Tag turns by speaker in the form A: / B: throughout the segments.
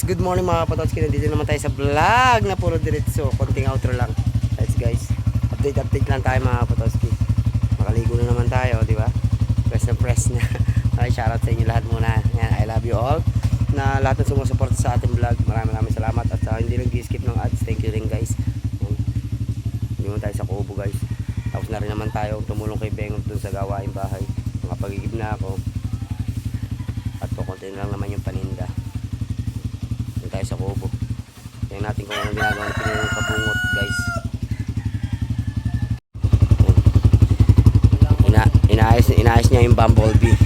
A: good morning mga Kapatowski. Nandito naman tayo sa vlog na puro diretso. Konting outro lang. Guys, update lang tayo mga Kapatowski. Makaligo na naman tayo, di ba? Press na. Ay, shoutout sa inyo lahat muna. Yan, I love you all. Na lahat ng sumusuporta sa ating vlog. Maraming salamat. At hindi lang skip ng ads. Thank you rin guys. Yan. Hindi mo tayo sa kubo guys. Tapos na rin naman tayo tumulong kay Bengot dun sa gawain bahay. Nakapagigib na ako. At kukuntin lang naman yung paninda. Doon tayo sa kubo. Tingnan natin kung anong ginagawa natin yung kabungot guys. Inaayos niya yung bumblebee.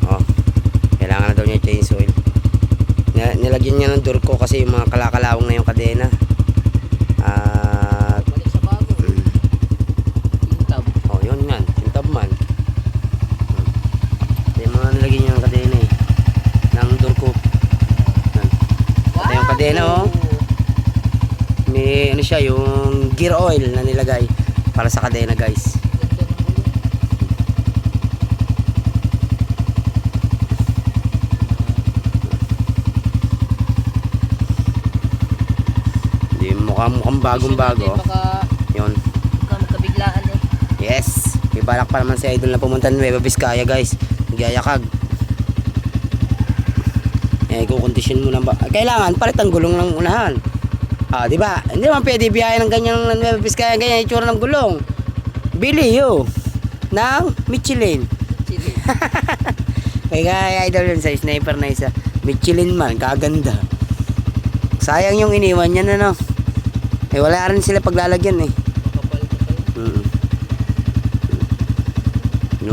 A: Oh, kailangan na daw niya change oil. Nilagyan niya ng durko kasi yung mga kalakalawang na yung kadena. At
B: balik sa bago. Tintab.
A: Oh, yun yan. Tintab man. Yung mga nilagyan niya ng kadena eh. Ng durko. Ito yung kadena oh. May ano siya, yung gear oil na nilagay para sa kadena guys. Mukhang bagong-bago. Yun.
B: Baka magkabiglaan eh.
A: Yes. May balak pa naman si Idol na pumunta ng Nueva Vizcaya guys. Nagyayakag. Kukondisyon mo na ba? Kailangan palit ang gulong ng unahan. Ah, di ba? Hindi naman pwede biyahe ng ganyan ng Nueva Vizcaya, ganyan itsura ng gulong. Bili yo ng Michelin. Kaya Idol yun sa sniper na isa. Michelin man, kaganda. Sayang yung iniwan niya na no. Wala rin sila paglalagyan eh.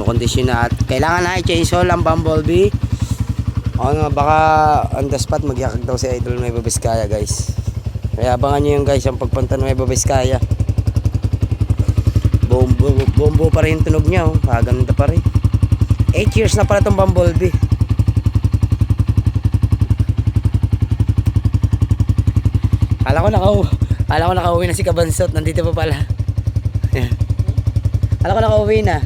A: Kondisyon na at kailangan na i-change oil ang bumblebee. O nga, baka on the spot magyakag daw si Idol Nueva Vizcaya guys. Kaya abangan nyo yung guys ang pagpunta Nueva Vizcaya. Bombo pa rin yung tunog niya oh. Kaganda pa rin. 8 years na pala itong bumblebee. Alam ko nakauwi na si Kabansot. Nandito pa pala. Alam ko nakauwi na.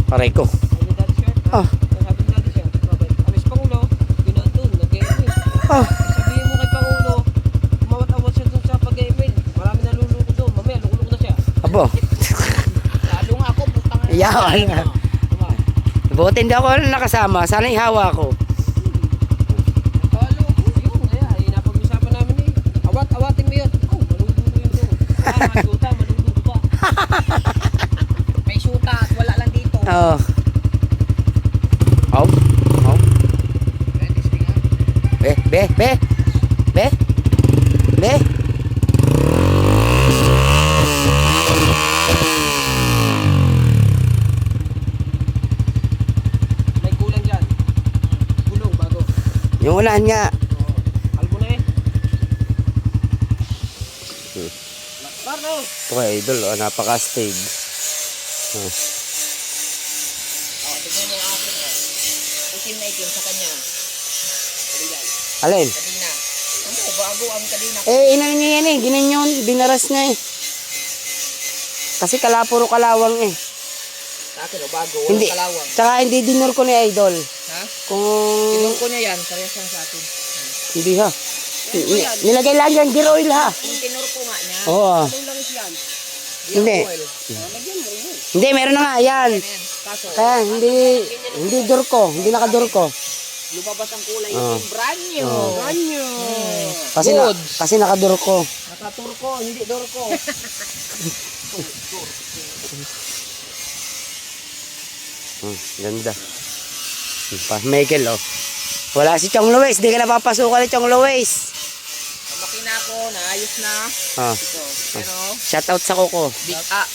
A: Aray ko. Ah. Ah.
B: Sabihin mo kay Pangulo, umawat-awat siya dun sa pag-email. Marami naluluko doon. Mamaya, lukuloko na siya.
A: Abo.
B: Lalo nga ako, putang na.
A: Yawan nga. Buti hindi ako nakasama. Sana ihawa ko.
B: Halo ko. Yun, kaya. Napag-usapan namin eh. Awat-awatin mo yun. Oh, maluluko yun doon. Masuta, maluluko pa. May suta at wala lang dito.
A: Oo. Oh. Be.
B: May kulang dyan. Gulong bago.
A: Yung unahan nga.
B: Albo na eh. Parno.
A: Ito kay Idol. Oh, napaka-stage. Oh.
B: Tignan mo ang akin eh. Itim na itim sa kanya.
A: Alin?
B: Kadina. Ano, bago ang kadina.
A: Inano niya yan eh. Ginanyon. Binaras niya eh. Kasi puro kalawang eh.
B: Sa akin o, bago.
A: Hindi.
B: Walang kalawang.
A: Tsaka hindi dinur ko ni Idol.
B: Ha?
A: Kung...
B: Tinong ko niya yan. Parehas lang sa atin.
A: Hindi ha. Nilagay lang yan. Gear oil ha.
B: Yung tinur ko nga niya.
A: Oo.
B: Anong langis yan?
A: Hindi.
B: Oil. Lagyan mo yun.
A: Hindi, meron na nga yan.
B: Kaso,
A: Kaya hindi durko. Hindi nakadurko.
B: lumabas ang kulay. Yung brand new. Brand new.
A: Kasi nakadurko.
B: Nakaturko, hindi dorko.
A: Ganda. Pa Michael oh. Wala si Chong Luis, di ka napapasukan ni Chong Luis.
B: Ang makina ko, naayos na. Ito. Pero,
A: shout out sa Kuko.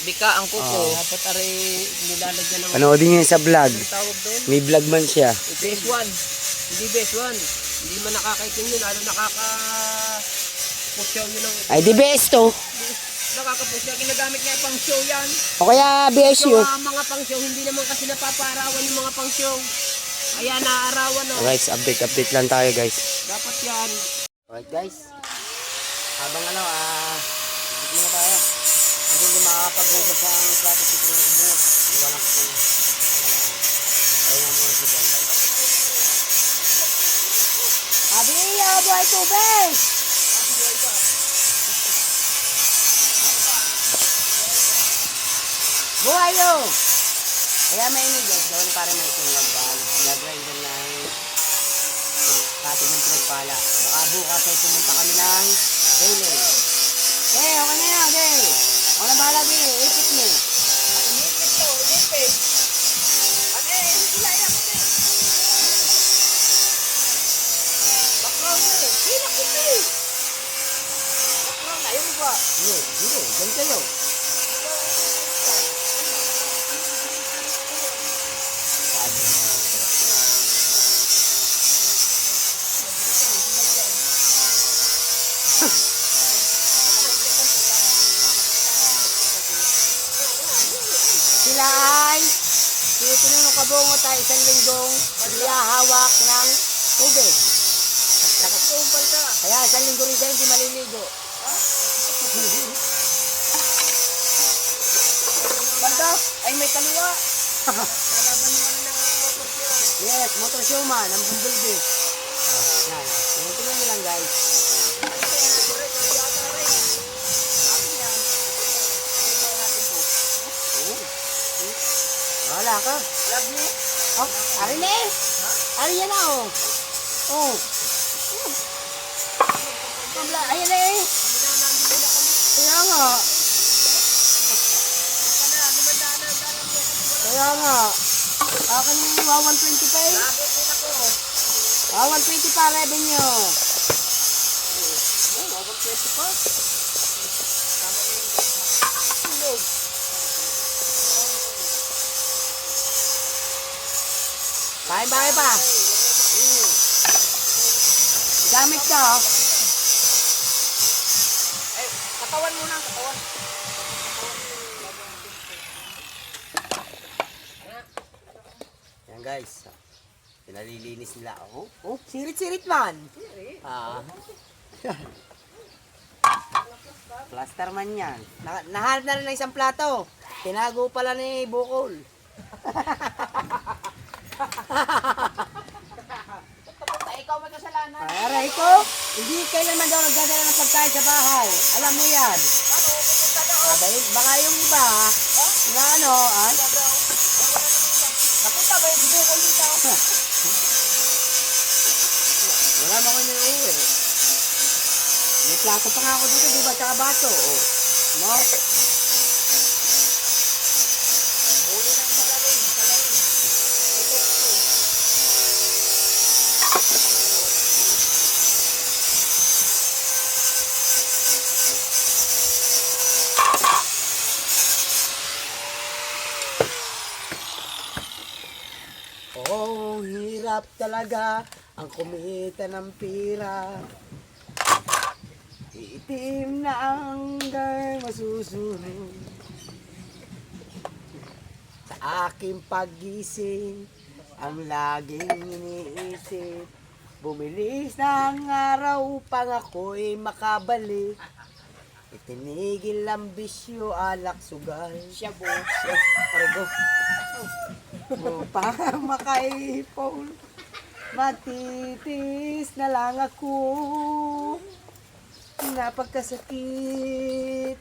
B: bika ang kuko. Dapat ari nilalagyan ng
A: Panoodin niyo sa vlog.
B: tawag doon.
A: May vlog man siya.
B: Base 1. Hindi base 1. Hindi man nakakaitin yun. Lalo nakaka-pusyaw yun ng...
A: Ay di best to.
B: Nakaka-pusyaw. Ginagamit niya pang show yan.
A: O kaya BSU.
B: So, mga pang show, hindi naman kasi napapaarawan yung mga pang show. Kaya naaarawan o.
A: Guys, update lang tayo guys.
B: Dapat yan.
A: Alright guys. Habang hindi na tayo. Kasi hindi makakapag-usap ang plato sa walang po. Ayun ang mga sigaw guys. Abiya, buhay tubig! Buhay yun! Kaya mainig guys, gawin para may itong nag-grinder ng ating ng pinagpala. Baka bukas ay pumunta kami ng Daily. Okay, okay na yan, okay. Ako na bahala din, ipit mo.
B: Inipit to, inipit. Ate, sila yan ate. Background na eh. Hinak ito eh. Background na, yun ba?
A: Hindi, ganun kayo. Sila ay tinunong kabungo tayo isang linggong hawak ng tubig.
B: Nakatumpal ka.
A: Kaya isang linggo rin siya hindi maliligo.
B: Banda, ay may kaliwa. Lalaban mo na ng motor siya.
A: Yes, motor showman, ang bumblebee. Yan, tingnan nyo lang guys. Wala ka.
B: Love me.
A: Oh, ari na eh. Ari yan na oh. Oh. Ayan na eh. Kaya nga. Kaya nga. Akin yung 120 pa eh. 120 pa revenue.
B: 120 pa.
A: Bahay pa. Gamit ka oh.
B: Eh, katawan muna, katawan.
A: Yan guys. Pinalilinis nila. Oh, sirit-sirit man. Ah. Plaster man yan. Nahanap na rin ng isang plato. Tinago pala ni Bukol.
B: Ikaw may kasalanan.
A: Aray ko, hindi kailanman daw nagdadala ng pagkain sa bahay. Alam mo yan.
B: Ano, pupunta ka o?
A: Baka yung iba, na ano,
B: Napunta ba yung bukol dito?
A: wala mo ko niluwi. May plato pa nga ako dito, di ba? Tsaka baso. Oh. No?
B: Huli ng salamin.
A: Oh, hirap talaga ang kumita ng pira. Itim na hanggang masusunod. Sa aking paggising, ang laging iniisip, bumilis na ang araw upang ako'y makabalik. Itinigil ang bisyo, alak, sugal.
B: Siya po.
A: Argo. Upang makaipon, matitis na lang ako. Napagkasakit,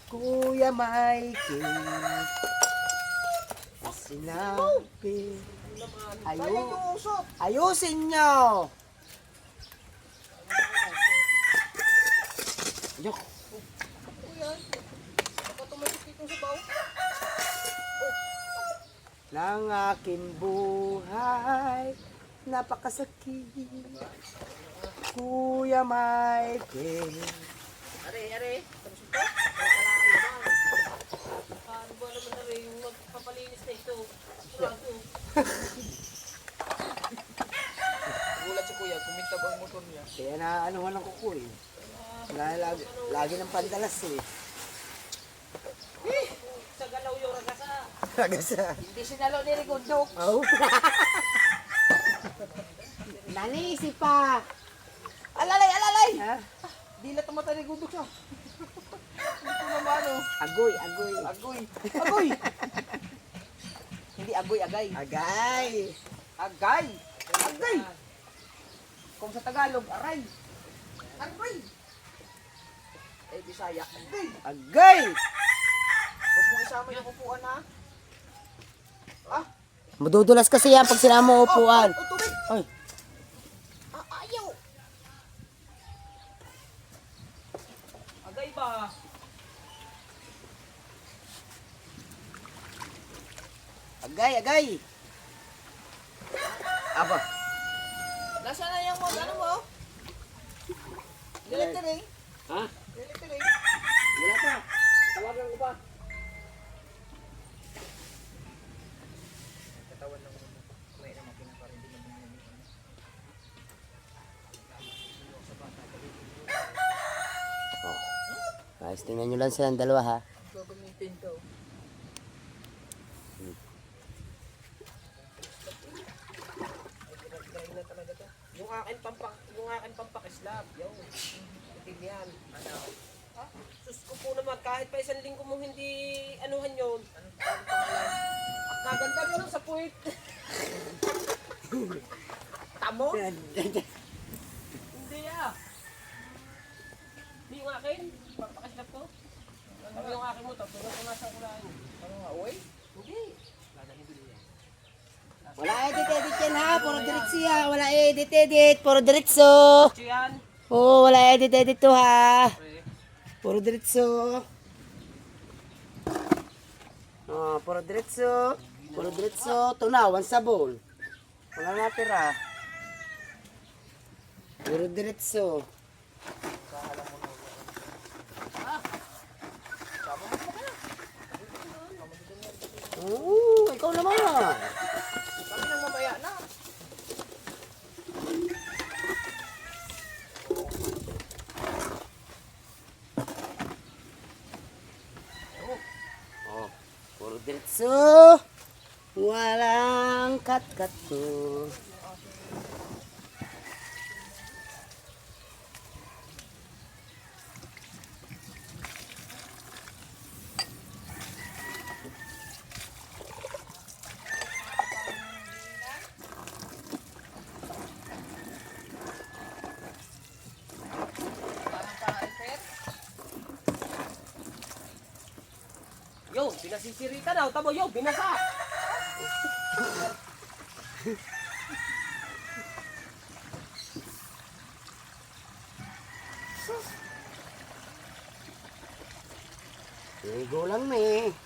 A: Kuya Mikey. Sinabi, ayusin nyo. Yok. Ng aking buhay, napakasakit. Kuya Mikey.
B: Are. Tapos ito? Paano ba naman na rin yung magpapalinis na ito? Bago. Gulat si kuya, kuminta ba ang motor niya?
A: Kaya na anuhan ng kuko eh. Lagi ng pandalas eh.
B: Sa galaw yung ragasa.
A: Ragasa.
B: Hindi sinalo ni Rigondok.
A: Oh. Nanisip pa.
B: Alalay!
A: Ha?
B: Di na tumata ni Rigondok siya. Hindi ko naman
A: Agoy.
B: Agoy! Hindi, agoy-agay.
A: Agay.
B: Agay! Agay! Kung sa Tagalog, aray. Aray! Eh, Bisaya, agay!
A: Agay.
B: Huwag mo isama yung upuan, ha? Ah?
A: Madudulas kasi yan pag sinama mo upuan.
B: Oh, tubig!
A: Ay.
B: Ayaw! Agay ba?
A: Agay, agay. Aba.
B: Nasaan na yung ano mo? Lilitering?
A: Ha?
B: Lilitering?
A: Wala pa.
B: Tawagan ko pa.
A: Oh. Guys, tingnan nyo lang silang dalawa ha.
B: Gagamitin to. Yung akin pampakislab, yo. Itim yan. Ano? Ha? Sus ko po naman, kahit pa isang linggo mo hindi anuhan yun. Anong pangalan? Kaganda rin sa puwit. Tamo? Hindi ah. Hindi yung akin, pampakislab ko. Ano yung akin mo, tapos ko nasa kulaan. Ano nga, uy? Hindi.
A: Wala edit yan ha. Puro diretso yan. Wala edit. Puro diretso.
B: Ito yan.
A: Oo, wala edit to ha. Puro diretso. Oh, puro diretso. Puro diretso. Tunawan sa bowl. Wala natira. Puro diretso. Oo, ikaw naman.
B: Kami nang mamaya na.
A: Oh, puro diretso. Walang kat-kat to.
B: Yo, binasisirita daw. Tamo, yo, binasa.
A: Ligo lang me.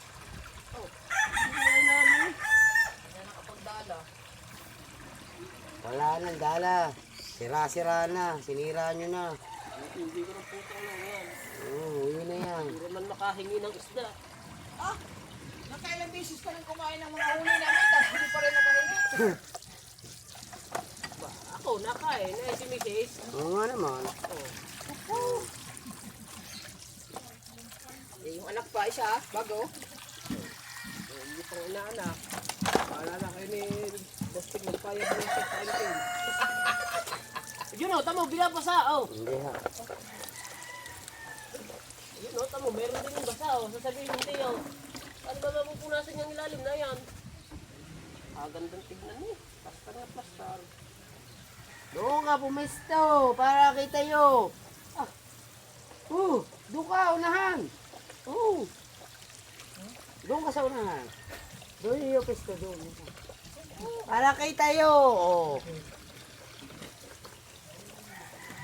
A: Wala nang dala. Sira-sira na. Sinira nyo na.
B: Hindi ko ng putang lang yan.
A: Oo, yun na yan.
B: Puro man makahingi ng isda.
C: Ah, nakailang beses ka nang kumain ng mga huli namin, tapos hindi pa rin nakahingi.
B: Ba, ako, nakain. Eh, si Mrs.
A: Oo nga naman.
C: Eh, yung anak pa, isa, bago.
B: Eh, hindi pang inaanak. Paalala kayo ni Bostig magpayag ng sa kaintin. Yun o, tamo, binabasa. Oh.
A: Hindi ha.
B: Yun o, tamo, meron din yung basa. Oh. Sasabihin hindi o. Ano ba mapupunasan yung ilalim na yan? Gandang tignan eh. Plastar na plastar.
A: Doon ka pumesto para kita yo. Ah. Doon ka, unahan. Doon ka sa unahan. Doon yung pesto doon. Para kay tayo. Oh.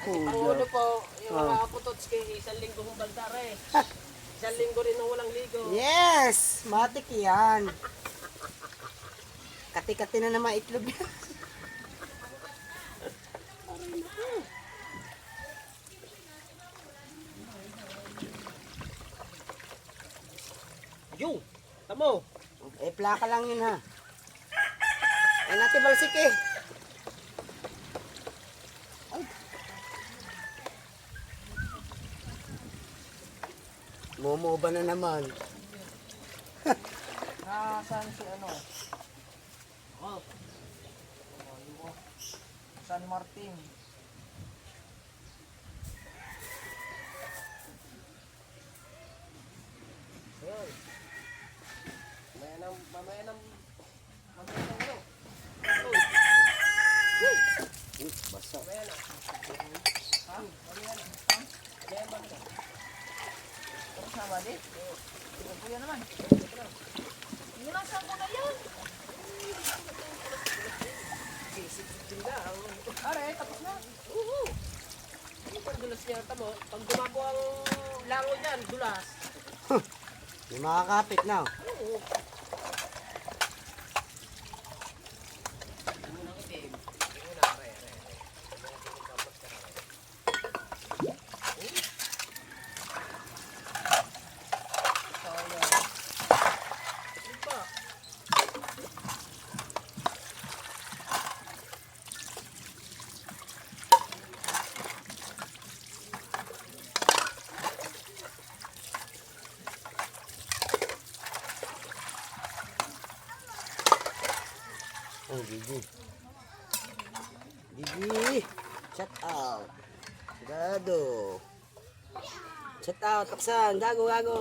B: Ang ulo po, yung mga putots kay isang linggo kong baldara eh. Isang linggo rin na walang ligo.
A: Yes! Matik yan. Kati-kati na naman itlog yan.
B: Yo! Tamo!
A: Eh, plaka lang yun ha. Eh, natin balsik eh. Ay. Momo ba na naman?
C: Nasaan si ano?
B: Oh,
C: San Martin.
B: ayun. Mamaya ng dulas niya. Tamo, pag dumabo ang lango dyan, dulas.
A: May makakapit na.
B: Oo.
A: Oh, Gigi. Gigi. Shout out. Gado. Shout out, Taksan. Gago, gago.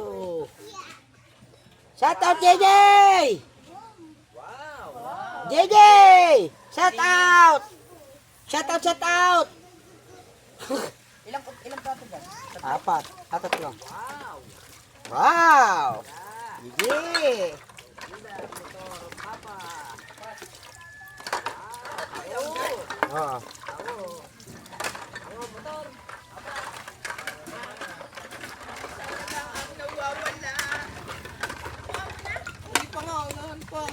A: Shout out, JJ!
B: Wow!
A: JJ! Shout out! Shout out, shout out!
C: Ilang plato ba?
A: Apat. Apat lang.
B: Wow!
A: Wow! Gigi!
B: Papa!
A: Oh.
C: Hindi pa nga, unahan pa.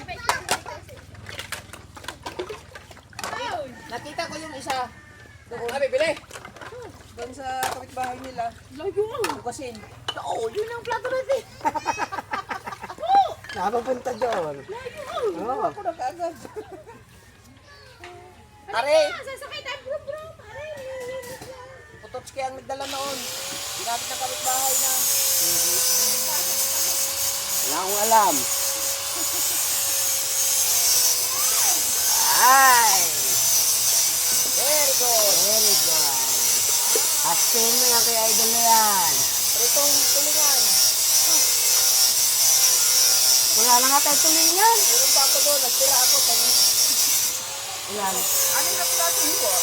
C: Nakita ko yung isa. Doon.
B: Ah, bibili!
C: Doon sa kapitbahay nila.
B: Layo mo!
C: Bukasin.
B: Oo, yun ang plato natin!
A: Nakapunta doon. Oo.
C: Ako na kaagad. Are!
D: Sasakay tayo, bro, bro.
C: Pototski ang nagdala noon. Ginamit ng kapitbahay na.
A: Wala akong alam. Ay!
C: Very good.
A: Very good. Aspen mo yan kay idol na yan.
C: Pritong tulingan.
A: Wala na nga tayo tulingan.
C: Meron pa ako doon. Nagtira ako.
A: Ayan.
C: Ano na plato hiwa?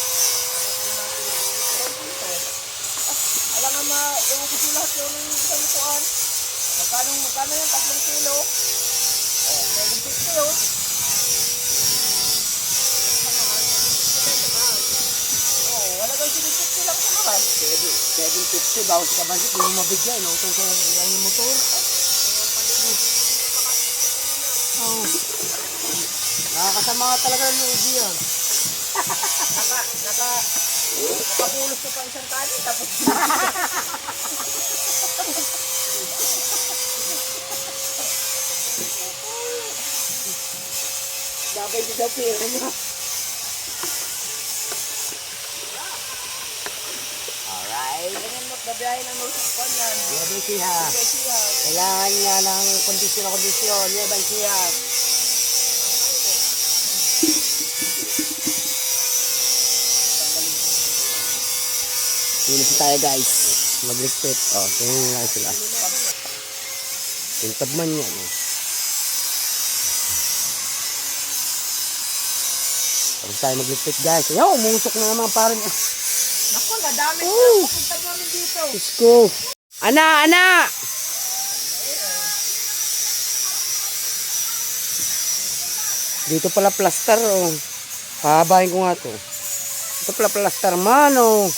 C: Alam nga ma-ewan ko lahat yun ng isang lutuan. Magkano yan? 3 kilo. Oh, 750 yun. Oh, wala kang 750 lang sa mahal.
A: 750 bawas ka ba? Hindi mo mabigyan. No? Ito sa yung motor. Oh. Nakakasama ka talaga ng lugi yan.
C: Nakapulos ko pa isang kanin. Tapos
A: Dabay ko sa pera niya. Alright.
C: ganyan magbabiyahe ng nusukan yan.
A: Yaban siya.
C: Kasi yan.
A: Kailangan niya ng kondisyon. Yaban siya. Linis tayo guys. Magligpit. Oh, tingnan lang sila. Tintab man yan. Eh. Tapos tayo magligpit guys. Ayaw, umusok na naman parang.
C: Naku, nadami ko. Pupunta namin dito.
A: Isko. Ana, ana! Dito pala plaster oh. Pahabahin ko nga to. Ito pala plaster man oh.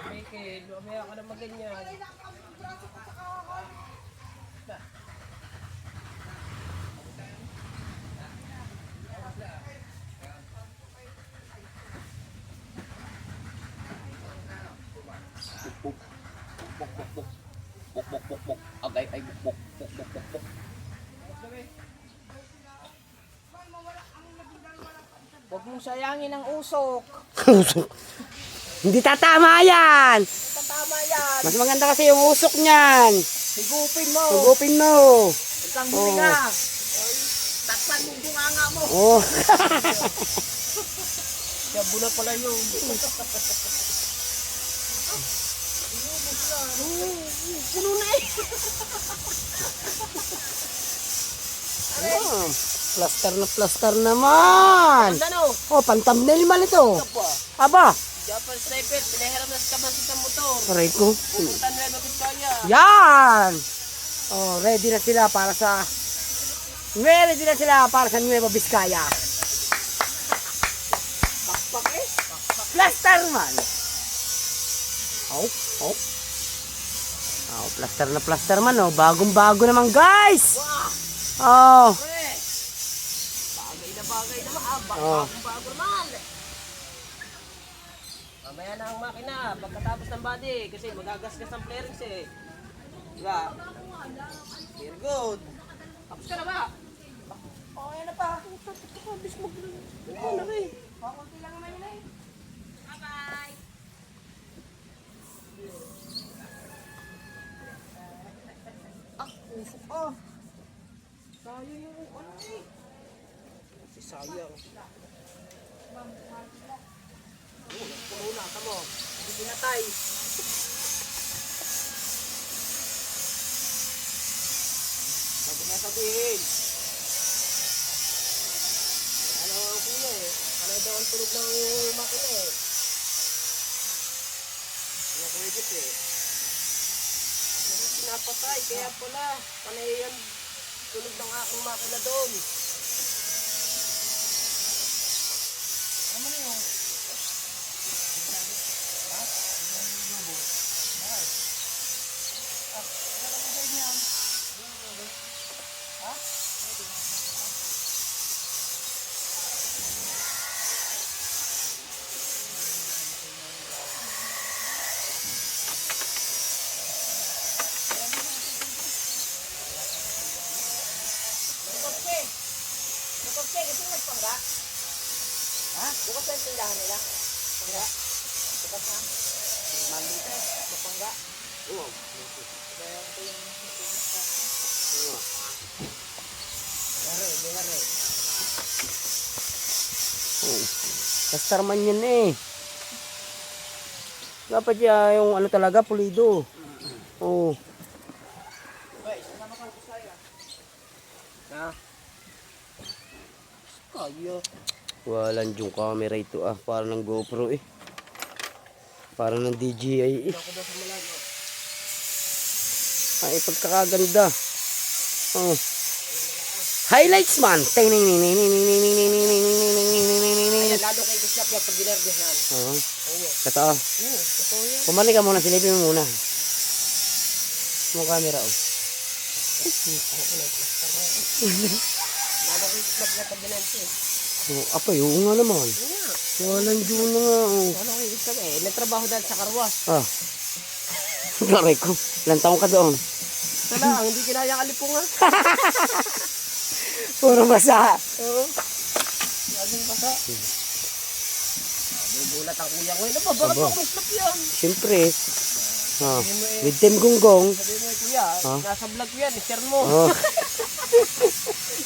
B: Michael, mamaya ka na maganyan.
C: Huwag mong sayangin ang usok.
A: Hindi tatama yan.
C: Tatama yan.
A: Mas maganda kasi yung usok niyan.
C: Higupin mo.
A: Hugupin mo.
C: Ito kang
A: Oo.
C: huminga. Takpan mo bunganga mo.
A: Oh.
B: Sabo na pala yun.
C: Puno na eh.
A: Oh, plaster naman.
B: Ano?
A: Oh, pang-thumbnail man ito. Aba,
B: Japan Sniper, pinahiram na sa kabansin ng motor.
A: aray ko.
B: Pupunta Nueva Vizcaya.
A: Yan! Oh, ready na sila para sa Nueva Vizcaya.
C: Bakpak eh.
A: Plaster man. Oh, oh. Oh, plaster man oh. Bagong-bago naman, guys. Oh.
B: Pre, bagay na naman.
A: Oh.
B: Bago naman. Mamaya na ang makina, pagkatapos ng body, kasi magagasgas ang flarings eh. Diba? Very good. Tapos ka na ba?
C: Oh, yan na pa.
B: Oo na rin.
C: Pakunti lang naman yun eh. Bye-bye.
B: Usok ah. Sayang yung ano eh. Kasi sayang. Puno na, tamo. Hindi pinatay. Sabi nga sabihin. Ano ang kuya eh. Ano daw ang tunog ng makina eh. Ano kuya Jeff eh. Ano pinapatay, kaya pala. Panay yan tunog ng aking makina doon. Ano na yun?
C: Bukas kayo, kasi nagpangga. Ha? Bukas na yung tindahan nila. Pangga. Bukas na. Maldita. Mapangga.
A: Oh.
C: Kaya ito yung
B: Bere.
A: Oh. Plaster man yan eh. Dapat yung ano talaga, pulido. Oh.
B: Ha? Kaya.
A: Walang yung camera ito ah. Parang ng GoPro eh. Parang ng DJI eh.
B: Ako daw sa malayo.
A: Ay, pagkakaganda. Oh. Highlights man.
B: Ayan, lalo kayo guslap yan pag dinergeshan.
A: Oh.
B: Oo.
A: Totoo.
B: Oo, totoo yan.
A: Pumali ka muna, silipin mo muna. Mo camera oh.
B: Lalo kayo guslap yan pag dinergeshan.
A: Oh, apay, oo nga naman.
B: Oo nga.
A: Walang yun na nga oh.
B: Lalo kayo guslap eh. Nagtrabaho dahil sa karwas.
A: Ah. Garay ko. Ilang taong ka doon?
B: Tala, hindi kinaya ang alipungan.
A: Puro basa.
B: Oo. Laging basa. Bubulat ang kuya ko. Ano ba? Bakit
A: Aba.
B: ako guslap yan?
A: Siyempre. Ah. With them gunggong.
B: Sabi mo kuya, nasa vlog ko yan. I-share mo.
A: Oh.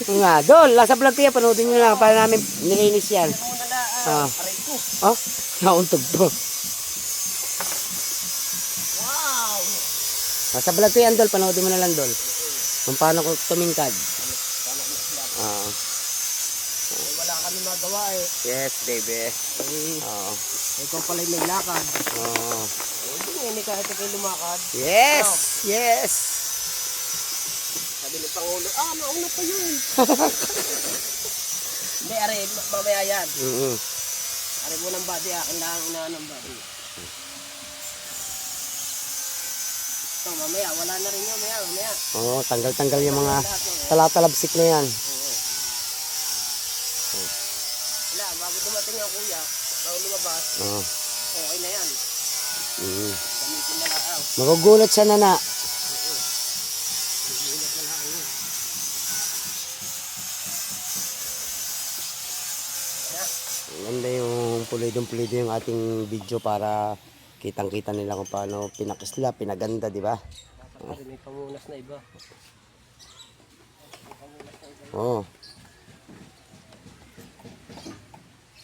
A: Nga, Dol, nasa vlog ko yan. Panoodin nyo lang para namin nilinis yan.
B: Muna na,
A: Ah.
B: aray ko.
A: Oh, nauntog po.
B: Wow!
A: Nasa vlog ko yan, Dol. Panoodin mo na lang, Dol. Kung paano ko tumingkad.
B: Paano ko guslap?
A: Ah.
B: Wala kami magawa eh.
A: Yes, baby. Oo.
B: Ikaw pala may lakad.
A: Oo.
B: Hindi kahit kayo lumakad.
A: Yes! Yes!
B: Sabi ni Pangulo, mauna pa yun. Hindi, are, mamaya yan.
A: Mm-hmm.
B: Are mo ng body, akin lang unahan ng body. So, mamaya, wala na rin yun, mamaya.
A: Oo, tanggal-tanggal yung mga talatalabsik na yan.
B: Wala, bago dumating ang kuya, bago lumabas,
A: Oo.
B: okay na yan.
A: Mm.
B: Gamitin na lang.
A: Magugulat siya na na.
B: Gulat na lang yun.
A: Ganda yung pulido yung ating video para kitang-kita nila kung paano pinakisla, pinaganda, di ba?
B: Dapat pa rin may pamunas na iba.
A: Oo.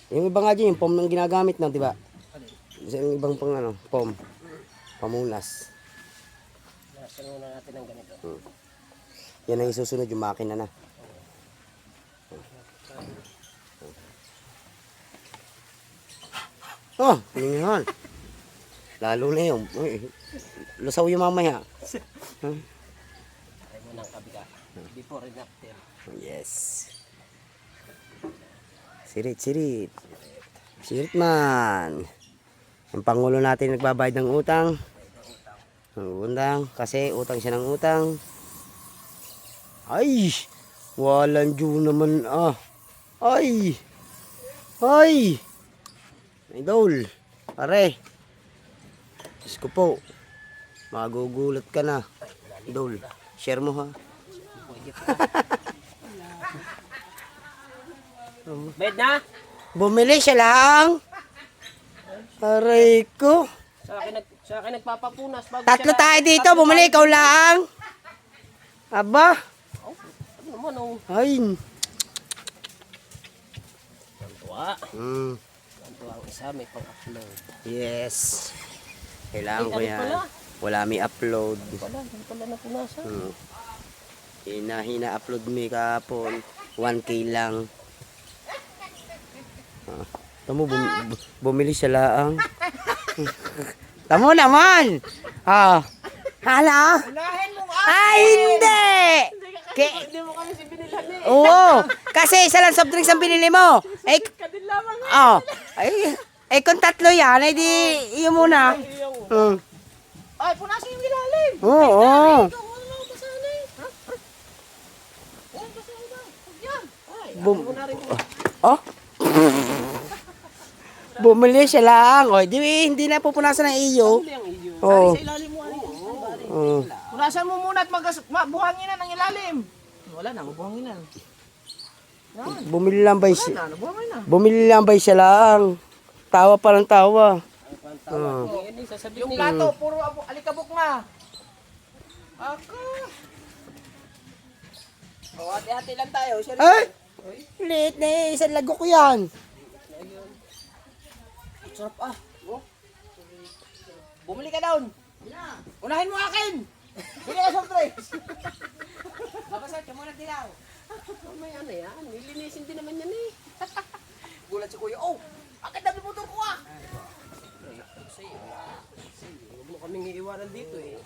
A: Yung iba nga dyan, yung pom nang ginagamit na, di ba? Yung ibang pang ano, pom. Pamunas.
B: Nasa muna natin ng ganito.
A: Yan ang isusunod yung makina na. Oh, tingnan. Lalo na yun. Uy, lusaw yung mamaya.
B: Try mo ng kabila. Before and after.
A: Yes. Sirit, sirit. Sirit man. Ang pangulo natin nagbabayad ng utang. Ang utang. Kasi utang siya ng utang. Ay! Walang due naman ah. Ay! Ay! Idol. Pare. Diyos ko po. Magugulat ka na. Idol. Share mo ha.
B: Bayad na?
A: Bumili siya lang. Aray ko.
B: Sa akin nagpapapunas. Bago
A: Tatlo
B: siya-
A: tayo dito.
B: tatlo
A: Bumili
B: tayo
A: ikaw
B: dito.
A: lang. Aba.
B: Ano naman oh.
A: Ay.
B: Tuwa. Tuwa ang isa may pang-upload.
A: Yes. Kailangan ko
B: Ay, ano
A: yan.
B: pala?
A: Wala may upload.
B: Hindi pala napunasan.
A: Hina-upload mo kahapon. 1K lang. Tamo, bumili siya lang. Tamo naman. Hala.
C: Unahin mo nga!
A: Ay, hindi.
B: Hindi mo kami si binilhan eh.
A: Oo. Kasi isa lang soft drinks ang binili mo. Eh,
B: Kadin lamang
A: oh. Ay, kung tatlo yan, ay di, yun muna.
C: Ay, punasin yung ilalim!
A: Oo.
C: Ikaw, ano lang basahin? Ha? Yan, basahin daw. Huwag yan. Ay,
A: Oh. Bumili siya lang. O, hindi na pupunasan ng iyo.
B: Hindi ang iyo.
A: Oo.
C: sa ilalim mo.
A: Oo.
C: Punasan mo muna at buhangin na ng ilalim. Wala na, mabuhangin na.
A: Bumili lang ba siya?
C: Wala na, buhangin na.
A: Bumili lang ba siya lang? Tawa pa lang tawa.
B: Yan yung sasabihin
C: Yung
B: eh.
C: plato, puro alikabok na. Ako. O, hati-hati lang tayo. Siya
A: Ay! Liit na eh. Isang lago ko yan.
C: Sarap ah. Oh. Bumili ka doon. Unahin mo akin. Bili ka soft drinks. Babasat ka muna dilaw.
B: May ano yan. Nilinisin din naman yan eh.
C: Gulat si kuya. Oh, akin dami motor ko ah.
B: Huwag mo kaming iiwanan dito eh.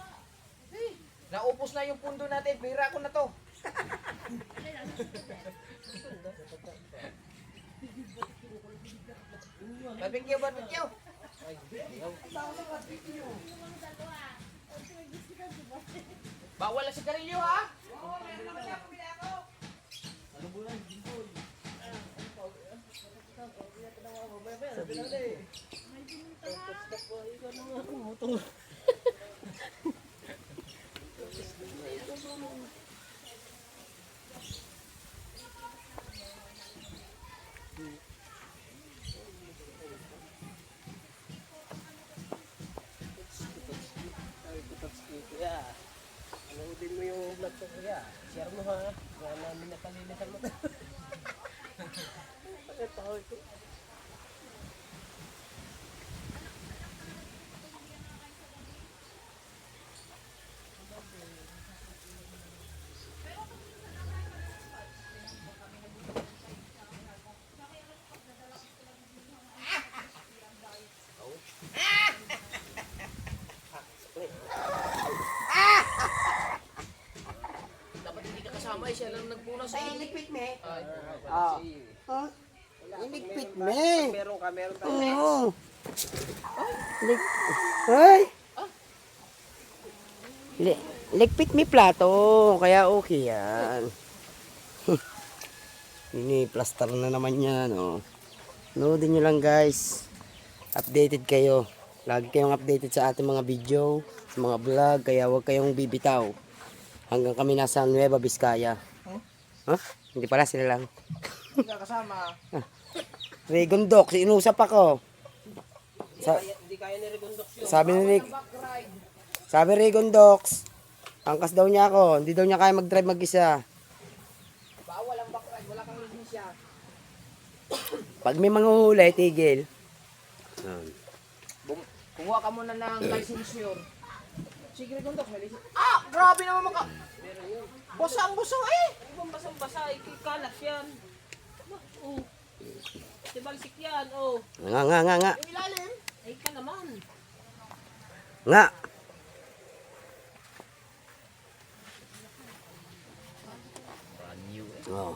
C: Naupos na yung pundo natin. Pira ko na to. Barbecue, barbecue. Bawal na sigarilyo ha?
B: Kuya, anoodin mo yung vlog ko kuya. Share mo ha. Kaya namin napalilitan mo. Pagkatawag ko.
C: Dapat hindi ka kasama eh. Siya lang nagpunas sa inyo.
A: Iligpit me.
B: Ah.
A: Iligpit me.
B: Meron tayo.
A: Oo. Ay. Ligpit me plato. Kaya okay yan. Ini plaster na naman yan. Oh. Noodin nyo lang guys. Updated kayo. Lagi kayong updated sa ating mga video, sa mga vlog. Kaya huwag kayong bibitaw. Hanggang kami nasa Nueva Vizcaya. Huh? Hindi pala sila lang.
C: Hindi ka kasama.
A: Regondox, inusap ako.
B: Hindi kaya ni Regondok yun.
A: Sabi Regondox, angkas daw niya ako. Hindi daw niya kaya mag-drive mag-isa.
C: Bawal
A: Pag may mga huli, tigil. Yan.
C: Kumuha ka muna ng licensure. Sige, Gondok, may license. Ah! Grabe naman maka...
B: Meron yun.
C: Busang-busang eh!
B: Ano bang basang-basa? Ikikalat yan. Oh. Sibalsik yan, oh.
A: Nga.
C: Yung ilalim.
B: Ay ka naman.
A: Nga. Oh.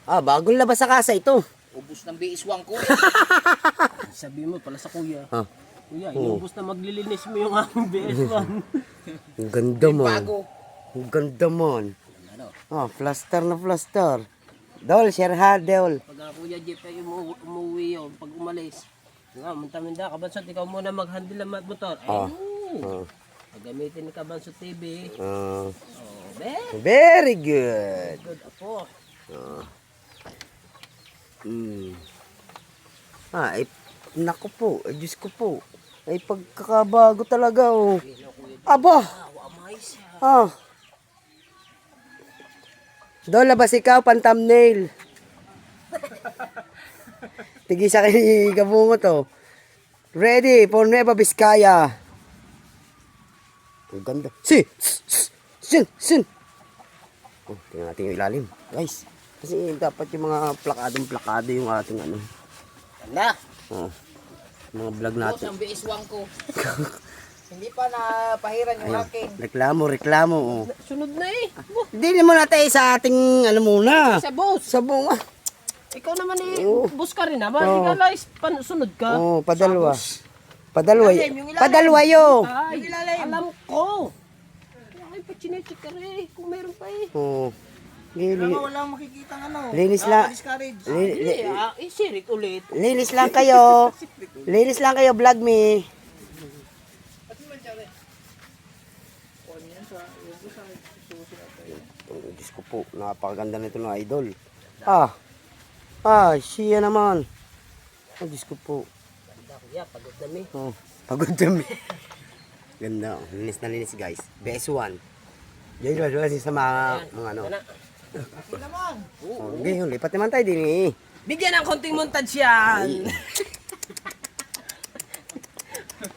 A: Ah, bagong labas sa kasa ito.
C: Ubus ng BS1 ko.
B: Sabi mo pala sa kuya.
A: Ah,
B: Kuya,
A: Oo.
B: inubos na maglilinis mo yung aming BS1.
A: ang ganda mo.
C: Bago.
A: Ang ganda mo.
C: Ano?
A: Oh, plaster na plaster. Dol, share ha, Dol.
B: Pag Kuya Jeff ay umuwi yun, pag umalis. Nga, minta-minta, Kabansot, ikaw muna mag-handle ng motor. Ay,
A: Ah.
B: oo.
A: Oh,
B: Gagamitin ni Kabansot TV.
A: ah,
B: Oh, be.
A: very good.
B: Good apo.
A: Mm. Ah, ay, naku po, ay, Diyos ko po. Ay, pagkakabago talaga, oh. Aba! Ah. Dol, labas ikaw, pan-thumbnail. Tigisa kay Gabungo to. Ready for Nueva Vizcaya. Ang ganda. Sin. Oh, tingnan natin yung ilalim. Guys, kasi dapat yung mga plakadong-plakado yung ating ano.
C: Wala.
A: Oh, mga vlog
C: Ubus
A: natin.
C: ang BS1 ko. Hindi pa napahiran yung
A: Ayun,
C: akin.
A: reklamo. Oh.
B: Sunod na eh.
A: Hindi mo natin sa ating, ano muna.
B: Sa boss.
A: Sa bunga.
B: Ikaw naman eh,
A: Oo.
B: bus ka rin naman.
A: Oo.
B: Ikaw lies, sunod ka.
A: Oh, padalwa. Padalwa.
C: Ilalim, yung ilalim.
A: Padalwa yo.
B: Ay,
C: Yung ilalim.
B: alam ko. Ay, pachinecheck ka rin eh, kung meron pa eh.
A: Oh.
C: Walang makikita ano.
A: Linis lang.
C: Discourage.
B: Hindi, sirit ulit.
A: Linis lang kayo. Linis lang kayo, vlog me. Oh, Diyos ko po, napakaganda nito ng idol. Siya naman. Oh, Diyos ko po.
B: Ganda kuya, pagod na mi.
A: Oh, pagod dami. Ganda, oh. Linis na linis guys. BS1. Diyan wala sa mga ano.
B: Gana.
A: Oh, okay, lipat naman tayo din eh.
B: Bigyan ng konting montage yan.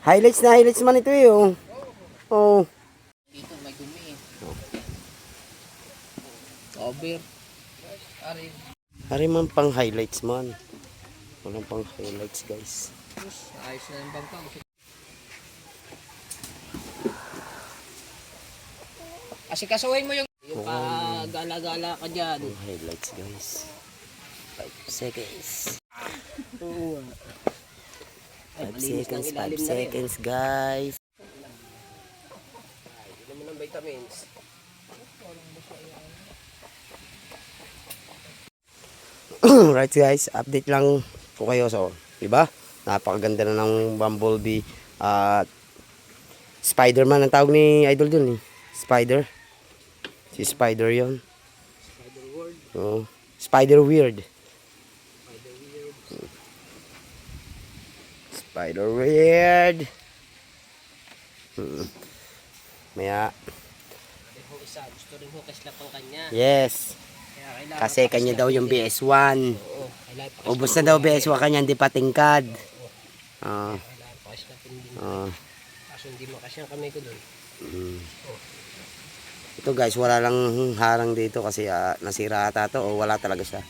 A: Highlights man ito eh. Oh. Oh.
C: Dito may dumi. Over. Ari.
A: Hari man pang highlights man. Walang pang highlights guys.
C: Ayos na yung bangkang. Kasi kasuhin mo yung
B: Gala-gala ka dyan.
A: Pang highlights guys. 5 seconds.
B: Oo.
A: 5 seconds, 5 seconds guys.
B: Hindi mo ng vitamins.
A: Right guys, update lang ko kayo. So, diba? Napakaganda na ng Bumblebee. Spider-Man ang tawag ni Idol dun eh. Spider. Si Spider yon.
B: Spider World.
A: Oh, Spider-Weird. Spider-Weird. Maya.
B: Yung isa, gusto rin ho kaslap ang kanya.
A: Yes.
B: Kaya kailangan
A: Kasi kanya daw yung BS1.
B: Oo, kailangan
A: Ubus na daw BS1 kanya, hindi pa tingkad. Ah,
B: pa-slapin din. Kaso hindi makasya kami ko doon.
A: ito guys, wala lang harang dito kasi nasira ata to o wala talaga siya.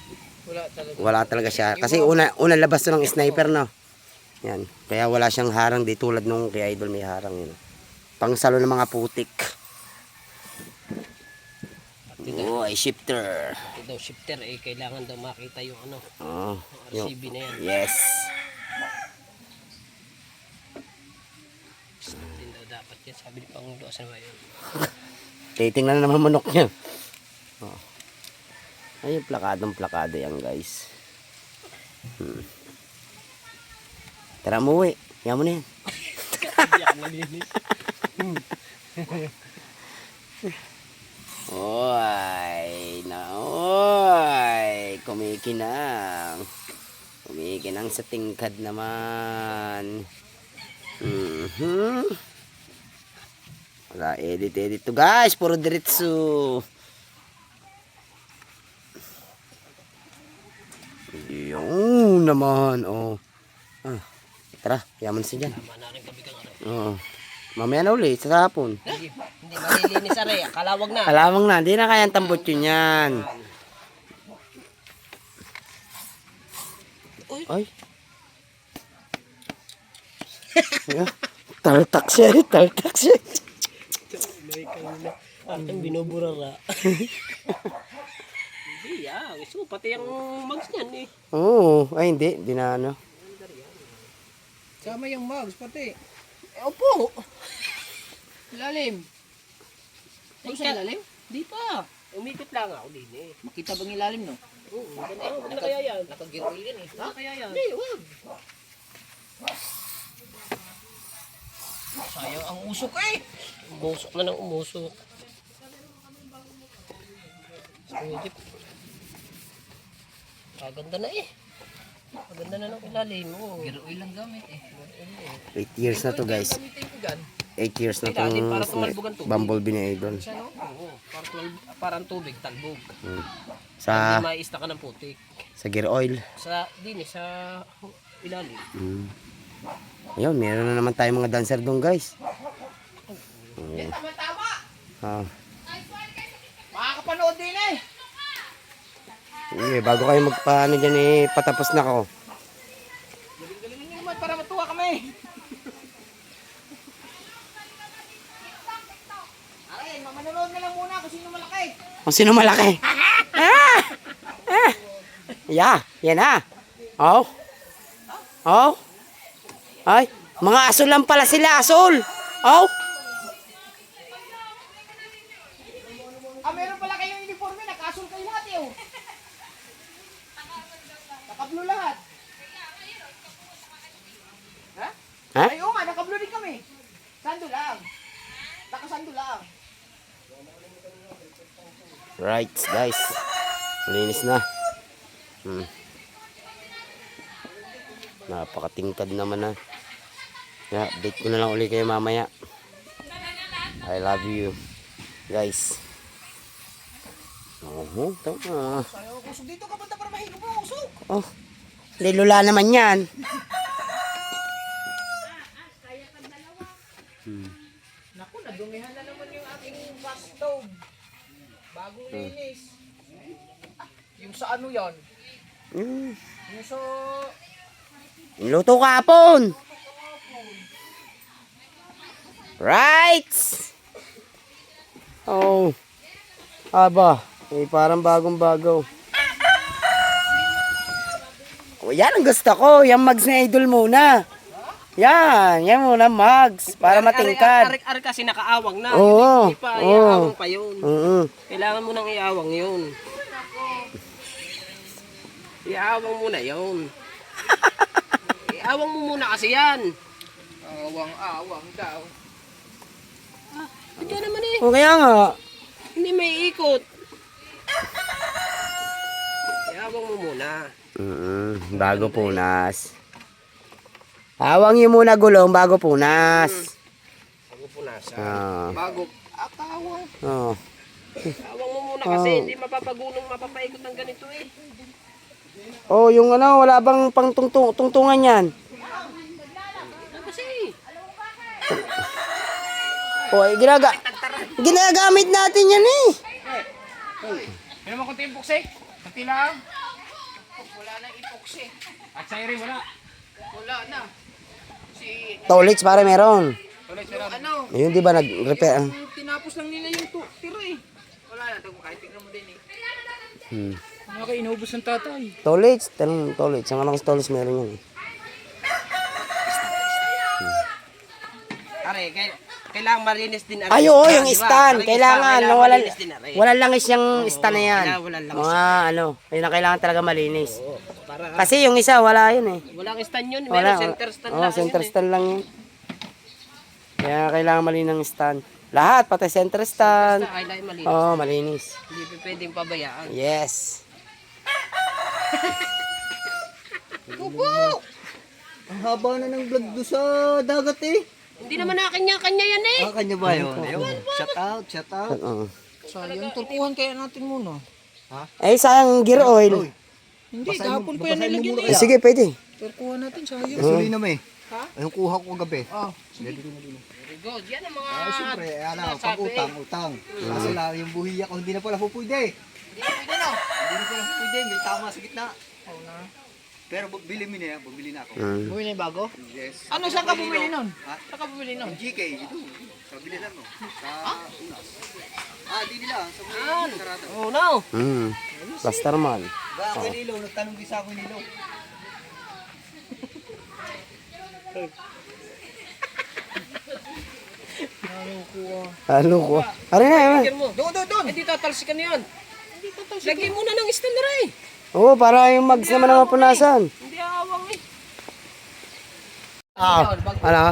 B: Wala talaga.
A: Wala talaga siya. Kasi una labas to ng sniper no. Yan. Kaya wala siyang harang di tulad nung kay Idol may harang yun. Pangsalo ng mga putik. Oh, ay shifter.
B: Ito daw shifter eh, kailangan daw makita yung ano,
A: Oh, yung,
B: RCB na yan.
A: yes.
B: Din daw dapat yan, sabi ni Pangulo, asan ba yun?
A: Titingnan na naman manok niya. Oh. Ay, plakado yan guys. Tara mo yan mo na yan.
B: Hindi ako malinis.
A: Oy, kumikinang. Kumikinang sa tingkad naman. Wala, edit to guys, puro diretso. Yun. naman. Oh. Ah. Tara, yaman siya dyan.
B: Tama na rin gabi kang ano.
A: Oo. Mamaya na ulit, sa hapon.
B: Hindi malilinis aray. Kalawag na.
A: Alamang na, hindi na kayang tambot yun yan. Ay. Ayan. Taltak siya, taltak siya.
B: May kanina. Aking binuburara. Hindi gusto mo pati yung mags niyan eh.
A: Oo, ay hindi, di na ano.
C: Sama yung mugs pati.
B: Opo.
C: Ilalim. Ay, sa ilalim?
B: Di pa. Umikot lang ako din eh.
C: Makita bang ilalim, no?
B: Oo, huwag na kaya yan.
C: Nakagiro yan eh.
B: Ha? Kaya yan.
C: Hindi, wag. Sayang ang usok eh.
B: Umusok na ng umusok. Sudip. Kaganda na eh. Maganda na ng ilalim mo.
C: Giro oil lang gamit eh.
A: 8 years na to guys.
C: Gamitin ko dyan.
A: 8 years na
B: Ilalim para
A: to
B: tumalbog ang tubig.
A: Bumblebee ni Idol.
B: Siya no? Oo. Parang tubig, talbog.
A: Sa
B: Hindi maista ka ng putik.
A: sa gear oil.
B: Sa, sa ilalim.
A: Ayun, meron na naman tayong mga dancer doon guys.
C: Tama-tama.
A: Ah.
C: Makakapanood din eh.
A: Sige, bago kayo magpaano dyan eh, patapos na ako.
C: Galing-galing nyo naman para matuwa kami. Aray, mamanood na lang muna kung sino malaki.
A: Kung sino malaki? Yan na. Oh. Oh. Ay, mga asul lang pala sila, asul. Oh.
C: Meron pala kayong uniforme, nakasul kayo lahat eh. Nakablo lahat. Ha?
A: Ha?
C: Ay, oo nga, nakablo din kami. Sando lang. Nakasando lang.
A: Right, guys. Malinis na. Napakatingkad naman na. Yeah, update ko na lang uli kayo mamaya. I love you, guys. Tama.
C: Sayo, usog dito ka punta para mahilo mo, usog.
A: Oh, lilula naman yan.
C: Naku, nadumihan na naman yung aking gas stove. Bagong linis. Yung sa ano yan? Yung sa...
A: Luto kahapon. Right. Oh. Aba, parang bagong-bago. Oh, yan ang gusto ko. Yung mugs na Idol muna. Yan muna mugs. Para matingkad.
B: Ari kasi nakaawang na.
A: Oo.
B: Hindi pa, iawang pa yun. Kailangan mo nang iawang yun. Iawang muna yun. Iawang mo muna kasi yan.
C: Awang daw.
B: Diyan naman eh.
A: O kaya nga.
B: Hindi may ikot. Iawang mo muna.
A: Bago punas. Hawang niyo muna gulong bago punas.
B: Bago punasan.
C: Bago. Akawang.
A: Oh.
B: Iawang mo muna kasi hindi mapapagulong, mapapaikot ng ganito eh.
A: Oh, yung ano, wala bang pang tungtungan yan?
B: Kasi.
A: Oh, ginagamit natin yan eh.
C: May naman kunti yung puksik. Kunti lang. Wala na ipuksik. At sa rin wala. Wala na. Si...
A: Tolits para meron.
C: Tuloy pero ano?
A: Ayun, di ba nag-repair?
C: Tinapos lang nila yung tiro eh. Wala na. Kahit tignan mo din eh. Ano kayo inubos ng tatay?
A: Tolits, tanong tolits. Ang anak ko tolits meron yan eh.
B: Are, kailangan malinis din.
A: Ay, oo, yung
B: Diba?
A: stand.
B: Are,
A: Kailangan,
B: malinis din, are.
A: wala langis yung stand na yan.
B: Walang langis.
A: Mga ano, yun ang kailangan talaga malinis.
B: Oo, para
A: Kasi yung isa, wala yun eh.
B: walang stand yun.
A: Wala.
B: Meron center stand
A: Oh,
B: lang.
A: center
B: yun, eh.
A: stand lang yun. Kaya kailangan malinis ng stand. Lahat, pati center stand.
B: Basta kailangan malinis.
A: Oo, malinis.
B: Hindi pa pwedeng pabayaan.
A: Yes.
C: Kubo! Ang haba na ng vlog doon sa dagat eh.
B: Hindi naman na kanya-kanya yan eh.
C: Kanya ba yun? Shout out, shout out.
A: Oo.
C: Sayang, tulpuhan kaya natin muna.
A: Eh, sayang gear oil.
B: Hindi, kahapon ko yan nilagyan
A: Ay, sige, pwede.
B: Pero kuha natin, sayang.
D: Gasolina mo eh.
B: Ha?
D: Ayun kuha ko gabi.
B: Very good. Yan ang mga...
D: Ay, siyempre, ano,
B: sinasabi.
D: pag-utang. Kasi lang, yung buhiya ko, hindi na pala pupwede.
B: Hindi na pwede no.
D: Hindi na pala pupwede, may tama sa gitna.
B: Oo na.
D: Pero bili mo na yan, bumili na ako.
B: Bumili na yung bago?
D: Yes.
B: Ano, saan ka bumili nun?
D: Ha?
B: Saan ka bumili nun?
D: Yung GK, ito. Sa bililan mo. Sa unas. Di nila. Sa
B: Ah,
D: mga sarado.
B: oh no.
A: Basta naman.
D: Ba ako nilo, nagtanong din sa ako nilo.
A: Ano ko? Aray na, aray.
B: Lagyan mo. Doon. Hindi tatalsikan yan. Lagyan mo na ng stand na rin.
A: Oo, para yung mags naman na mapunasan.
B: Hindi awang eh.
A: Ano?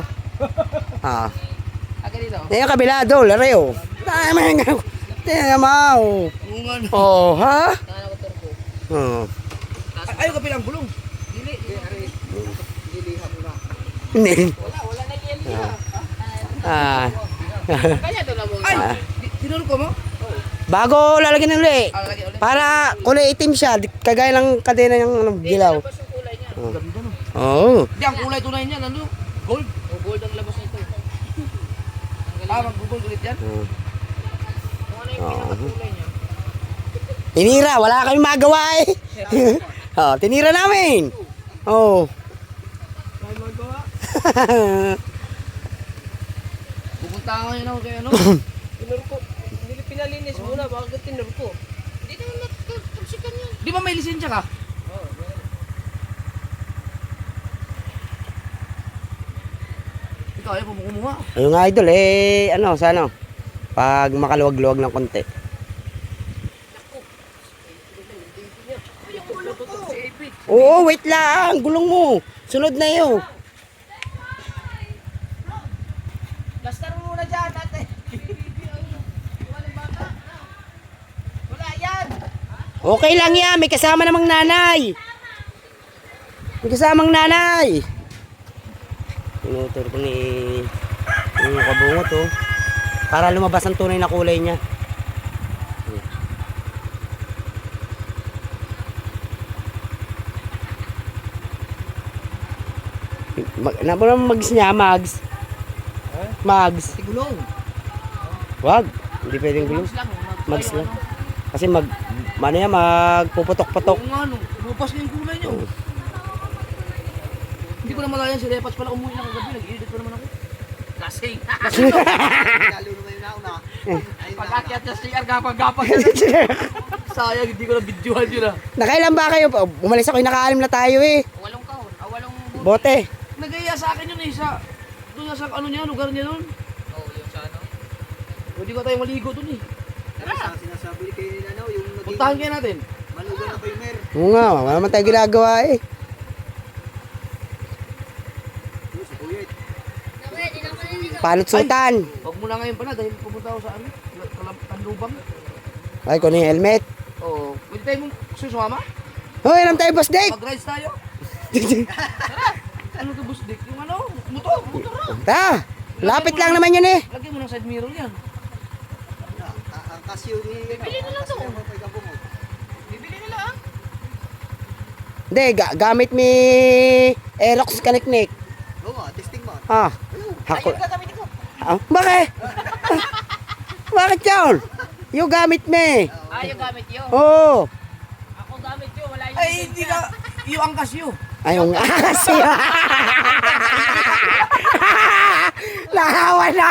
B: Aga dito.
A: Yung kabila, do, lare, oh. Tingnan mo. Oh, ha?
B: Kaya ko turko.
A: Oh.
B: Ayaw ka pilang gulong. Dili.
A: Hindi.
B: Wala na yelo na.
A: Ah.
B: Kaya doon mo. Ay, tinurko mo?
A: Bago lalagyan ng uli.
B: Lagyan ulit.
A: Para kulay itim siya, kagaya ng kadena ng ano, dilaw.
B: Labas yung kulay niya.
A: Oo.
B: Hindi, ang kulay tunay niya, ano? Gold. O gold ang labas nito. Mag-gold ulit yan?
A: Oh.
B: Kung ano yung pinakakulay niya.
A: Tinira, wala kami magawa eh. Oh, tinira namin. Oh.
B: May magawa. Pupunta ka ngayon ako kay ano? Tinurko. Hindi pinalinis muna, bakit tinurko? Hindi naman natapsikan yan. Di ba may lisensya ka? Oo, ikaw ayaw mo kumuha.
A: Ayun nga idol eh, ano, sa ano? Pag makaluwag-luwag ng konti. Oo, wait lang. Gulong mo. Sunod na yun.
B: Lastar mo muna dyan, ate. Wala yan.
A: Okay lang yan. May kasama namang nanay. May kasamang nanay. Tinutur ko ni yung kabungot oh. Para lumabas ang tunay na kulay niya. Nabo naman mags niya, mags. Mags.
B: Sigulong.
A: Wag. Hindi pwedeng gulong. Mags lang. Kasi ano yan, magpuputok-putok.
B: Oo nga, no. Umupas na yung kulay niya. Oh. Hindi ko na malayan si Repats pala umuwi na kagabi. Nag-edit pa naman ako. Lasing.
D: Lalo naman yung nauna.
B: Pag-akyat niya CR, gapag-gapag. Sayang, hindi ko na videohan yun ah.
A: Nakailan ba kayo? Umalis ako, nakaalim na tayo eh.
B: Walong kahon. Walong
A: Bote.
B: nagaya sa akin yun eh. Doon sa ano niya, lugar niya doon. Oo, yung sa ano. Pwede ko tayo maligo doon eh.
D: Sa sinasabi ni kayo ano, yung naging
B: Puntahan kaya natin.
D: malugan na primer.
A: Oo nga, wala naman tayo ginagawa eh.
D: Si Kuya.
A: Palutsutan.
B: Huwag mo na ngayon pala dahil pupunta ako sa ano, Kanlubang.
A: Ay, kunin yung helmet.
B: Oo. Pwede tayo mong susumama?
A: Hoy, alam tayo, boss Dick.
B: Mag-rides tayo. Tara! Ano to, boss Dick? Yung ano? Motor na.
A: Lapit lang naman yun eh.
B: Lagyan mo ng side mirror yan.
D: Ang Casio ni
B: Bibili na lang to. Bibili nila ah.
A: Hindi, gamit mi Aerox Kaniknik.
D: Oo nga, testing mo.
A: Hako.
B: Ayun gagamitin ko.
A: Bakit? Bakit yun? Yung gamit mi.
B: Yung gamit yun.
A: Oo.
B: Ako gamit yun. Wala yung... Ay, hindi ka. Yung angkas yun.
A: Ayong kasi. Nahawa na.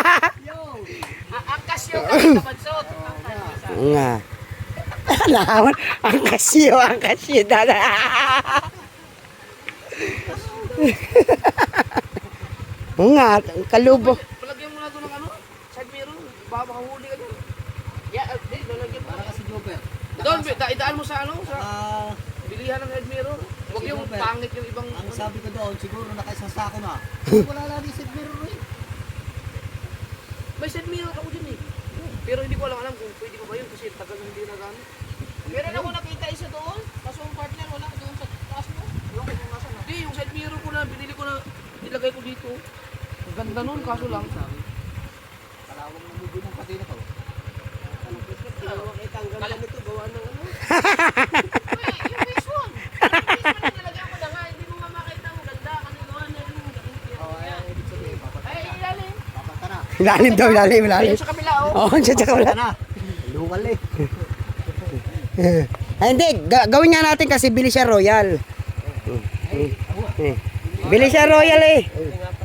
B: Angkas yun. Ang kabansot.
A: Oo nga. Nahawa. Ang kasyo. Dada. Oo nga. Kalubo.
B: Palagyan mo na ito ng ano? Side mirror. Baka makahuli ka dyan. Yeah, lalagyan mo.
D: Para kasi Joker.
B: Doon, idaan mo sa ano? Sa
D: Ah,
B: bilihan ng side mirror. Huwag yung pangit yung ibang...
D: ang sabi ko doon, siguro nakaisasako na. Wala lang yung seat mirror eh.
B: May side mirror ako dyan eh. Pero hindi ko alam kung pwede ko ba yun kasi tagal na hindi nagamit. Meron ako nakita isa doon. Kaso ang partner wala doon sa taas mo. Ewan ko kung nasa na. Hindi, yung side mirror ko na binili ko na nilagay ko dito. Ang ganda nun, kaso lang.
D: Kalawang na mubo ng pati na to.
B: Ang ganda nito, gawa ng ano. Yung face one.
A: Ilalim daw, ilalim.
B: Ayun sa kabila, oh.
A: Oo, siya tsaka wala.
C: Na. Luwal eh.
A: Ay, hindi, gawin nga natin kasi bili siya royal. Bili siya royal eh.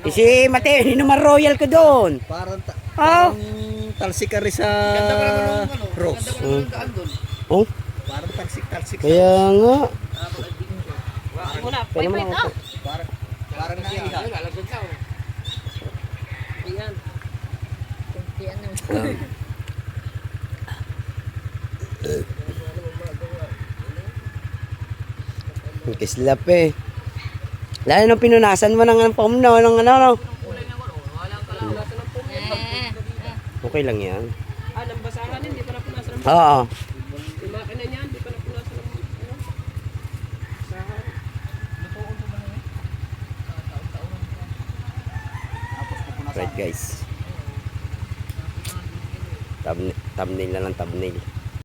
A: Si Mateo, hindi naman royal ko doon.
C: Parang,
A: Oh.
C: talsik ka rin sa
B: Ganda pa naman ng ano.
C: Rose.
B: Ganda pa naman ng daan doon.
A: Oh,
C: Parang talsik-talsik sa...
A: kaya nga.
B: Wala,
A: Kaya naman ako.
C: Parang naiha.
B: lalagyan ka, oh. Ayan.
A: Kislap eh. Lalo nung pinunasan mo ng foam no, ng ano. Okay lang yan.
B: Ah, lambasahan, hindi pa napunasan ng
A: Oo.
B: yung makina niya, hindi pa napunasan ng ano. Basahan.
A: Right guys. Thumbnail na lang thumbnail.